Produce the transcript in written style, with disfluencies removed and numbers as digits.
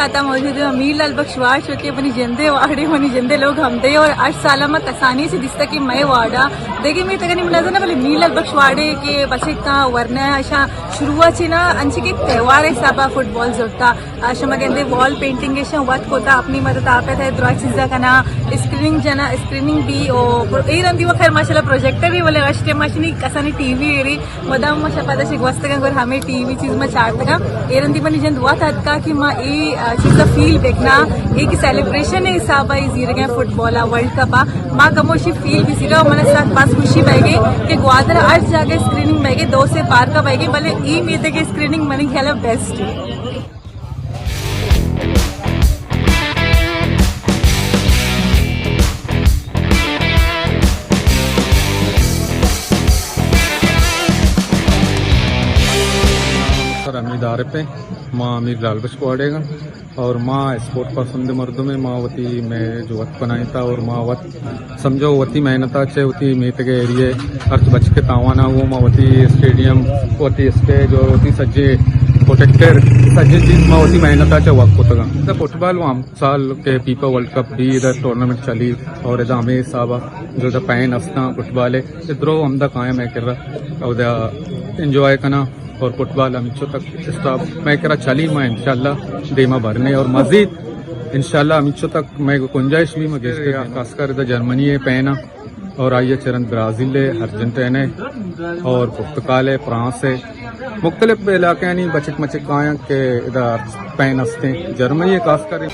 आता मौजूद है मीर लाल बख्शवाड़ के अपनी जिंदे वाड़े होनी जिंदे लोग हमदे और 8 साल में कसानी से दिसता की मैं वाड़ा देखिए मी तक मला ना बोले मीर लाल बख्शवाड़े के बस का वरना अशा सुरुवाती ना अंशी के त्यौहार आहे साबा फुटबॉल जोडता अशा मग कहते वॉल पेंटिंग अशा वत होता अपनी मदद आपे थे द्रा चीजा का ना स्क्रीनिंग भी और ए रंदी वो खैर माशाल्लाह प्रोजेक्टर भी बोले अष्टे मशीनी कसानी टीवी एरी मदाम मशा पदा शिक वस्तका गर हमें टीवी चीज में चाटता ए रंदी बनी जन दुआ था का कि मां ए चीज का फील देखना एक सेलिब्रेशन है साबा इस जीर गए फुटबॉल वर्ल्ड कप मां कमोशी फील भी सीगा मन साथ पास खुशी बैगे कि ग्वादर 8 जगह स्क्रीनिंग बैगे 2 से पार का बैगे भले ई मीते के स्क्रीनिंग मनी खेला बेस्ट अमीद आरिफ है माँ अमीर लाल बख्शवाड़ेगा और माँ स्पोर्ट पसंद मर्दों में माँ वती मैं जो वत बनाई था और माँ वत समझो वती मेहनत अच्छे होती मेत के एरिए खर्च बच के तावाना वो माँ वती स्टेडियम वती स्टेज और वती सज्जे प्रोटेक्टर सज्जे चीज माँ वती मेहनत अच्छे वक्त होता इधर फुटबॉल वहाँ साल के पीपा वर्ल्ड कप भी इधर टूर्नामेंट चली और इधर हमें साहबा जो इधर पैन हंसना फुटबॉल है इधरों हमदा कायम है कर रहा उधर इंजॉय करना और फुटबॉल अमिचो तक स्टॉप मैं कह रहा चली मैं इंशाल्लाह देमा भरने और मजीद इंशाल्लाह अमिचो तक मैं गुंजाइश भी मुझे खासकर इधर जर्मनी है पैना और आइए चरण ब्राज़ील है अर्जेंटीना है और पुर्तगाल है फ्रांस है मुख्तलिफ इलाके यानी बचक मचक आए के इधर पैन हंसते जर्मनी है खासकर